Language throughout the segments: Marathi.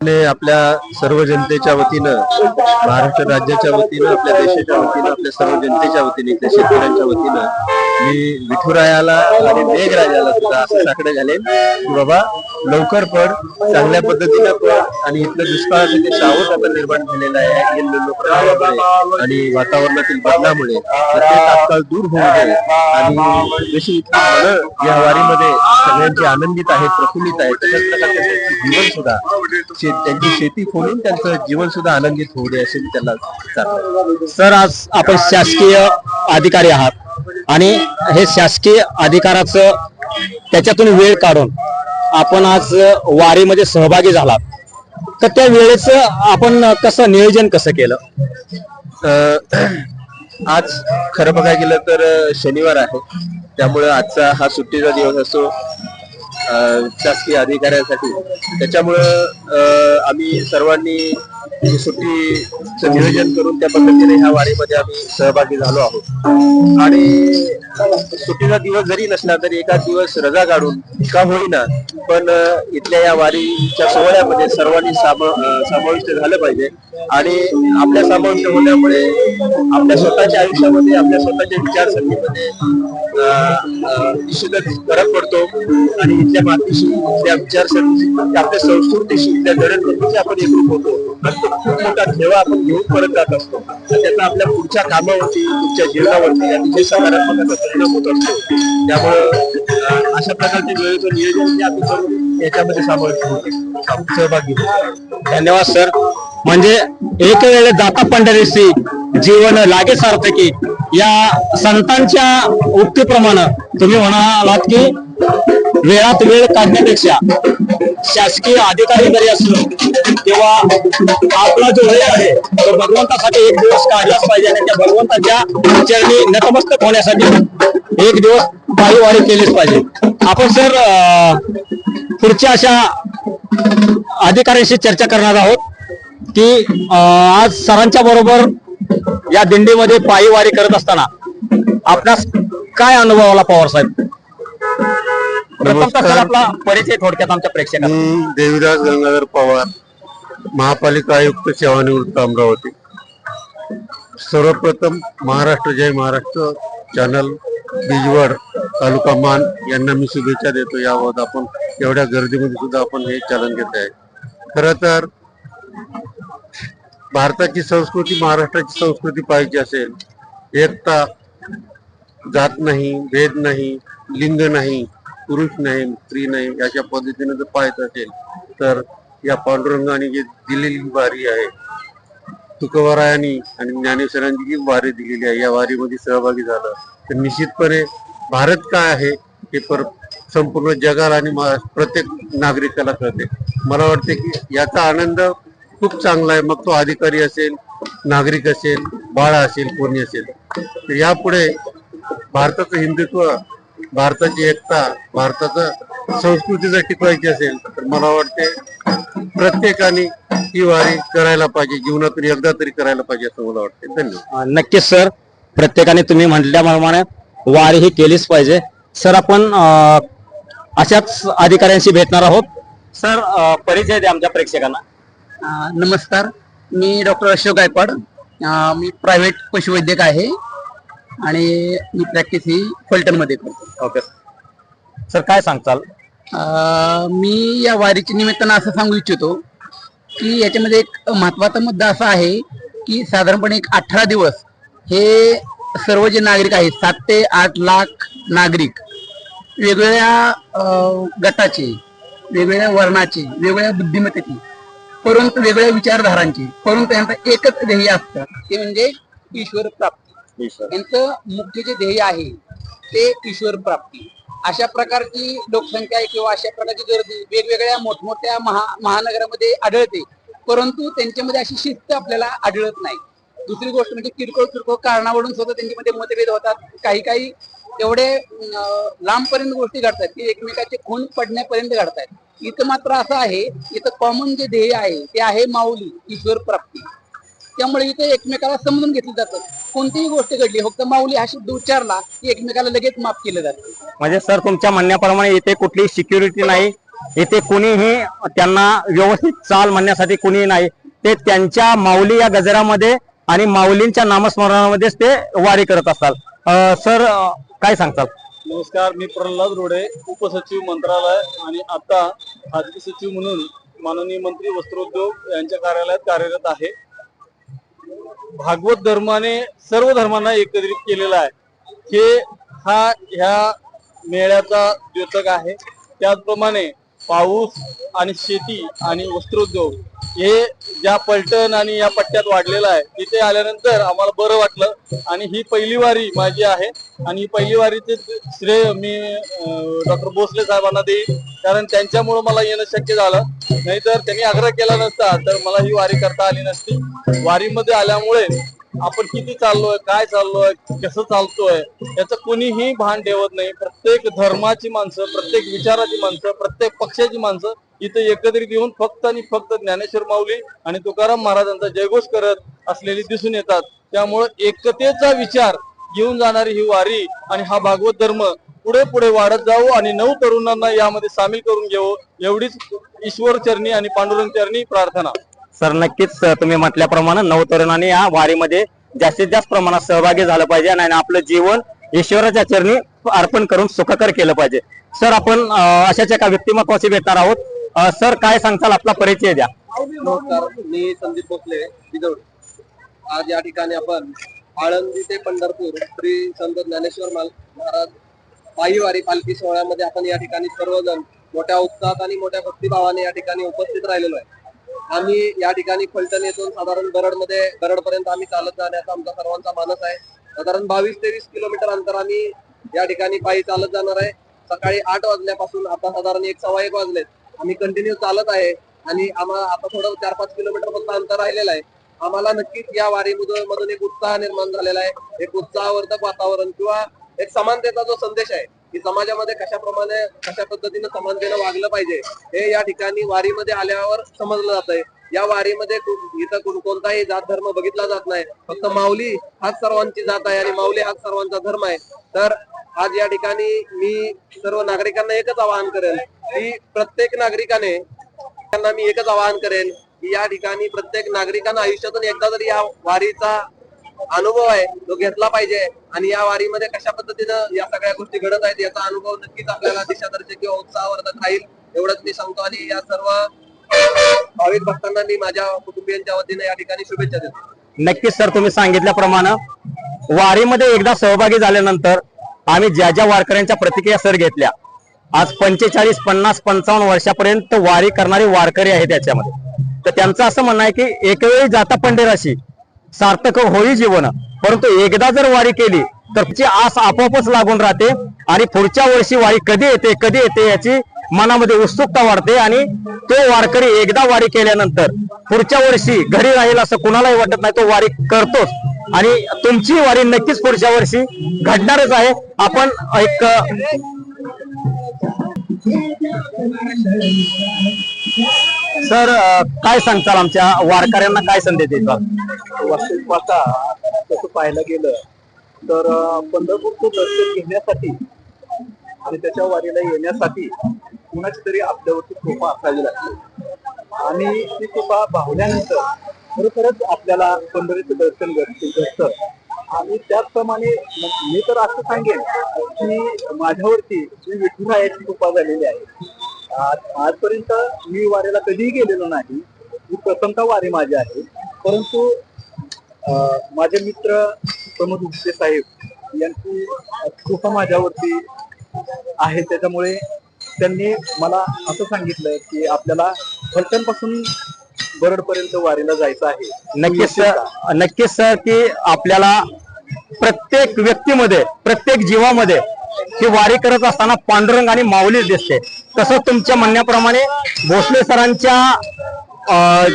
आपल्या सर्व जनतेच्या वतीनं, महाराष्ट्र राज्याच्या वतीनं, आपल्या देशाच्या वतीनं, आपल्या सर्व जनतेच्या वतीने, इथल्या शेतकऱ्यांच्या वतीनं मी विठुरायाला आणि मेघराजाला सुद्धा असं साकडं घालेन की बाबा लवकर पड, चांगल्या पद्धतीनं पड आणि इथलं दुष्काळाचं जे सावट आता निर्माण झालेलं आहे प्रभावामुळे आणि वातावरणातील बदलामुळे ते तात्काळ दूर होऊ दे आणि जशी इथली मनं या वारीमध्ये सगळ्यांची आनंदित आहेत, प्रफुल्लित आहेत, तशाच प्रकारचे त्यांचे जीवन सुद्धा त्यांची शेती खोलून त्यांचं जीवन सुद्धा आनंदित होऊ दे असे त्याला सांगतो. सर, आज आपण शासकीय अधिकारी आहात आणि हे शासकीय अधिकाराचं त्याच्यातून वेळ काढून आपण आज वारीमध्ये सहभागी झालात, तर त्या वेळेचं आपण कसं नियोजन कसं केलं? आज खरं बघायला गेलं तर शनिवार आहे, त्यामुळं आजचा हा सुट्टीचा दिवस असतो शासकीय अधिकाऱ्यांसाठी. त्याच्यामुळं आम्ही सर्वांनी सुट्टीचं नियोजन करून त्या पद्धतीने ह्या वारीमध्ये आम्ही सहभागी झालो आहोत. आणि सुट्टीचा दिवस जरी नसला तरी एखाद दिवस रजा काढून का होईना पण इथल्या या वारीच्या सोहळ्यामध्ये सर्वांनी समाविष्ट झालं पाहिजे. आणि आपल्या समाविष्ट होण्यामुळे आपल्या स्वतःच्या आयुष्यामध्ये, आपल्या स्वतःच्या विचारसरणीमध्ये निश्चितच फरक पडतो आणि इथल्या मातीशी, इथल्या विचारसरणीशी, आपल्या संस्कृतीशी, इथल्या जडणघडणीशी आपण एकरूप होतो आणि तो खूप मोठा ठेवा आपण घेऊन परत जात असतो. त्याचा आपल्या पुढच्या कामावरती, पुढच्या जीवनावरती अतिशय सकारात्मक असा परिणाम होत असतो. त्यामुळं अशा प्रकारचे वेळेचं नियोजन आम्ही करून याच्यामध्ये समाविष्ट होतो, सहभागी होतो. धन्यवाद सर. म्हणजे एक वेळ जाता पंढरीसी जीवन लागे सार्थकी या संतांच्या उक्तीप्रमाणे तुम्ही म्हणालात की वेळात वेळ काढण्यापेक्षा शासकीय अधिकारी जरी असलो तेव्हा आपला जो वेळ आहे तो भगवंतासाठी एक दिवस काढलाच पाहिजे आणि त्या भगवंताच्या चरणी नतमस्तक होण्यासाठी एक दिवस पायी वारी केलीच पाहिजे. आपण सर पुढच्या अशा अधिकाऱ्यांशी चर्चा करणार आहोत की आज सरांच्या बरोबर या दिंडीमध्ये पायी वारी करत असताना आपणास काय अनुभव आला पवार साहेब? प्रथमतः आपला परिचय थोडक्यात आमच्या प्रेक्षकांना. देवीदास गंगाधर पवार, महापालिका आयुक्त सेवानिवृत्त अमरावती. सर्वप्रथम महाराष्ट्र जय महाराष्ट्र चॅनल बिजवड तालुका मान यांना मी शुभेच्छा देतो. याबाबत आपण एवढ्या गर्दीमध्ये सुद्धा आपण हे चलन घेत आहे. खरं तर भारताची संस्कृती, महाराष्ट्राची संस्कृती पाहिजे असेल, एकता, जात नाही, भेद नाही, लिंग नाही, पुरुष नाही, स्त्री नाही, अशा पद्धतीने जर पाहायचं असेल तर या पांडुरंगाने जी दिलेली वारी आहे, तुकोबारायांनी आणि ज्ञानेश्वरांची जी वारी दिलेली आहे, या वारीमध्ये सहभागी झालं तर निश्चितपणे भारत काय आहे हे संपूर्ण जगाला आणि प्रत्येक नागरिकाला कळते. मला वाटते की याचा आनंद खूप चांगला आहे. मग तो अधिकारी असेल, नागरिक असेल, बाळा असेल, कोणी असेल. तर यापुढे भारताचं हिंदुत्व, भारताची एकता, भारताचं संस्कृती जर टिकवायची असेल तर मला वाटते प्रत्येकाने ही वारी करायला पाहिजे, जीवनातून एकदा तरी करायला पाहिजे असं मला वाटते. धन्यवाद. नक्कीच सर, प्रत्येकाने तुम्ही म्हटल्याप्रमाणे वारी ही केलीच पाहिजे. सर, आपण अशाच अधिकाऱ्यांशी भेटणार आहोत. सर, परिचय द्या आमच्या प्रेक्षकांना. नमस्कार, मी डॉक्टर अशोक गायकवाड. मी प्रायव्हेट पशुवैद्यक आहे आणि मी प्रॅक्टिस ही फलटणमध्ये करतो. ओके सर, काय सांगताल? मी या वारीच्या निमित्तानं असं सांगू इच्छितो की याच्यामध्ये एक महत्त्वाचा मुद्दा असा आहे की साधारणपणे एक 18 दिवस हे सर्व जे नागरिक आहेत, 7 ते 8 लाख नागरिक, वेगवेगळ्या गटाचे, वेगवेगळ्या वर्णाचे, वेगवेगळ्या बुद्धिमत्तेचे, परंतु वेगवेगळ्या विचारधारांची, परंतु यांचं एकच ध्येय असतं, ते म्हणजे ईश्वर प्राप्ती. यांचं मुख्य जे ध्येय आहे ते ईश्वर प्राप्ती. अशा प्रकारची लोकसंख्या आहे किंवा अशा प्रकारची गर्दी वेगवेगळ्या मोठमोठ्या महानगरामध्ये आढळते, परंतु त्यांच्यामध्ये अशी शिस्त आपल्याला आढळत नाही. दुसरी गोष्ट म्हणजे किरकोळ कारणावरून सुद्धा त्यांच्यामध्ये मतभेद होतात. काही एवढे लांबपर्यंत गोष्टी घडतात की एकमेकाचे खून पडण्यापर्यंत घडतात. इथं मात्र असं आहे, इथं कॉमन जे ध्येय आहे ते आहे माऊली, ईश्वर प्राप्ती. त्यामुळे इथे एकमेकाला समजून घेतलं जातं. कोणतीही गोष्ट घडली, फक्त माऊली हा शब्द उच्चारला की एकमेकाला लगेच माफ केलं जातं. म्हणजे सर, तुमच्या म्हणण्याप्रमाणे इथे कुठली सिक्युरिटी नाही, इथे कुणीही त्यांना व्यवस्थित चाल म्हणण्यासाठी कुणीही नाही. ते त्यांच्या माऊली या गजरामध्ये आणि माऊलींच्या नामस्मरणामध्येच ते वारी करत असतात. सर काय सांगताल? नमस्कार, मी प्रल्हाद रोडे, उपसचिव मंत्रालय आणि आता खाजगी सचिव म्हणून माननीय मंत्री वस्त्रोद्योग यांच्या कार्यालयात कार्यरत आहे. भागवत धर्माने सर्व धर्मांना एकत्रित केलेला आहे. ह्या मेळ्याचा द्योतक आहे. त्याचप्रमाणे पाऊस आणि शेती आणि वस्त्रोद्योग हे ज्या पलटण आणि या पट्ट्यात वाढलेलं आहे, तिथे आल्यानंतर आम्हाला बरं वाटलं. आणि ही पहिली वारी माझी आहे आणि ही पहिली वारीचे श्रेय मी डॉक्टर भोसले साहेबांना देईन, कारण त्यांच्यामुळे मला येणं शक्य झालं. नाहीतर त्यांनी आग्रह केला नसता तर मला ही वारी करता आली नसती. वारीमध्ये आल्यामुळे आपण किती चाललोय, काय चाललोय, कसं चालतोय याचं कोणीही भान ठेवत नाही. प्रत्येक धर्माची माणसं, प्रत्येक विचाराची माणसं, प्रत्येक पक्षाची माणसं इथे एकत्रित येऊन फक्त आणि फक्त ज्ञानेश्वर माऊली आणि तुकाराम महाराजांचा जयघोष करत असलेली दिसून येतात. त्यामुळे एकतेचा विचार घेऊन जाणारी ही वारी आणि हा भागवत धर्म पुढे पुढे वाढत जावो आणि नऊ तरुणांना यामध्ये सामील करून घेऊ, एवढीच ईश्वर चरणी आणि पांडुरंग चरणी प्रार्थना. सर नक्कीच तुम्ही म्हटल्याप्रमाणे नवतरुणांनी या वारीमध्ये जास्तीत जास्त प्रमाणात सहभागी झालं पाहिजे आणि आपलं जीवन ईश्वराच्या चरणी अर्पण करून सुखकर केलं पाहिजे. सर आपण अशाच एका व्यक्तिमत्वाशी भेटणार आहोत. सर काय सांगताल, आपला परिचय द्या. नमस्कार, मी संदीप भोसले बिदवडी. आज या ठिकाणी आपण आळंदी ते पंढरपूर श्री संत ज्ञानेश्वर महाराज पायीवारी पालखी सोहळ्यामध्ये आपण या ठिकाणी सर्वजण मोठ्या उत्साहात आणि मोठ्या भक्तिभावाने या ठिकाणी उपस्थित राहिलेलो आहे. आम्ही या ठिकाणी फलटण येथून साधारण बरडपर्यंत आम्ही चालत जाण्याचा आमचा सर्वांचा मानस आहे. साधारण 22 ते 20 किलोमीटर अंतर आम्ही या ठिकाणी पायी चालत जाणार आहे. सकाळी 8 वाजल्यापासून आता साधारण 1:15 वाजलेत. आम्ही कंटिन्यू चालत आहे आणि आम्हाला आता थोडं 4-5 किलोमीटर फक्त अंतर राहिलेलं आहे. आम्हाला नक्कीच या वारीमधून एक उत्साह निर्माण झालेला आहे. एक उत्साहवर्धक वातावरण किंवा एक समानतेचा जो संदेश आहे की समाजामध्ये कशा पद्धतीने समानतेनं वागलं पाहिजे हे या ठिकाणी वारीमध्ये आल्यावर समजलं जात आहे. या वारीमध्ये इथं कोणताही जात धर्म बघितला जात नाही. फक्त माऊली हाच सर्वांची जात आहे आणि माऊली हाच सर्वांचा धर्म आहे. तर आज या ठिकाणी मी सर्व नागरिकांना एकच आवाहन करेन की प्रत्येक नागरिकाने मी एकच आवाहन करेन की या ठिकाणी प्रत्येक नागरिकांना आयुष्यातून एकदा तरी या वारीचा अनुभव आहे तो घेतला पाहिजे आणि या वारीमध्ये कशा पद्धतीनं या सगळ्या गोष्टी घडत आहेत याचा अनुभव नक्कीच आपल्याला दिशादर्शक किंवा उत्साहवर्धक राहील एवढंच मी सांगतो. आणि या सर्व भाविक भक्तांना मी माझ्या कुटुंबियांच्या वतीने या ठिकाणी शुभेच्छा देतो. नक्कीच सर, तुम्ही सांगितल्याप्रमाणे वारीमध्ये एकदा सहभागी झाल्यानंतर आम्ही ज्या ज्या वारकऱ्यांच्या प्रतिक्रिया सर घेतल्या, आज 45, 50, 55 वर्षापर्यंत वारी करणारे वारकरी आहेत याच्यामध्ये. तर त्यांचं असं म्हणणं आहे की एकवेळी जाता पंढरीशी सार्थक होई जीवन, परंतु एकदा जर वारी केली तर तिची आस आपोआपच लागून राहते आणि पुढच्या वर्षी वारी कधी येते याची मनामध्ये उत्सुकता वाढते आणि तो वारकरी एकदा वारी केल्यानंतर पुढच्या वर्षी घरी राहील असं कुणालाही वाटत नाही. तो वारी करतोच आणि तुमची वारी नक्कीच पुढच्या वर्षी घडणारच आहे. आपण एक सर काय सांगताल, आमच्या वारकऱ्यांना काय संदेश देतात? वास्तविक पाहता तसं पाहायला गेलं तर पंढरपूरचं दर्शन घेण्यासाठी आणि त्याच्या वारीला येण्यासाठी कुणाची तरी आपल्यावरती कृपा असावी लागते आणि ती कृपा भावल्यानंतर खरोखरच आपल्याला पंढरीचं दर्शन घडतं. आणि त्याचप्रमाणे मी तर असं सांगेन की माझ्यावरती श्री विठुरायाची कृपा झालेली आहे. आजपर्यंत मी वारीला कधीही गेलेलो नाही. ही प्रथमतः वारी माझी आहे. परंतु माझे मित्र प्रमोद उपसे साहेब यांची कृपा माझ्यावरती आहे. त्याच्यामुळे त्यांनी मला असं सांगितलं की आपल्याला फलटण पासून बरडपर्यंत वारीला जायचं आहे. नक्कीच सर, की आपल्याला प्रत्येक व्यक्तीमध्ये, प्रत्येक जीवामध्ये ही वारी करत असताना पांडुरंग आणि माऊलीच दिसते. तसं तुमच्या म्हणण्याप्रमाणे भोसले सरांच्या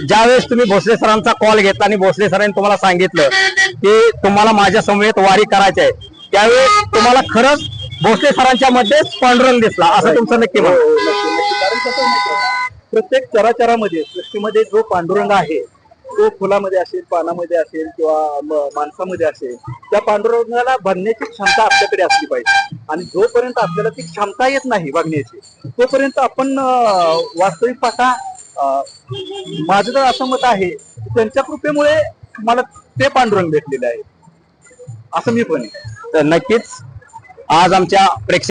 ज्यावेळेस तुम्ही भोसले सरांचा कॉल घेतला आणि भोसले सरांनी तुम्हाला सांगितलं की तुम्हाला माझ्या समवेत वारी करायची आहे, त्यावेळेस तुम्हाला खरंच भोसले सरांच्या मध्येच पांडुरंग दिसला असं तुमचं नक्की म्हणणं? कारण कसं प्रत्येक चराचरामध्ये सृष्टीमध्ये जो पांडुरंग आहे तो फुलामध्ये असेल, पानामध्ये असेल किंवा माणसामध्ये असेल, त्या पांडुरंगाला बघण्याची क्षमता आपल्याकडे असली पाहिजे. आणि जोपर्यंत आपल्याला ती क्षमता येत नाही बघण्याची, तोपर्यंत आपण वास्तविक पाहता माझं तर असं मत आहे, त्यांच्या कृपेमुळे मला ते पांडुरंग भेटलेले आहे, असं मी पण आहे. तर नक्कीच आज आमच्या प्रेक्षक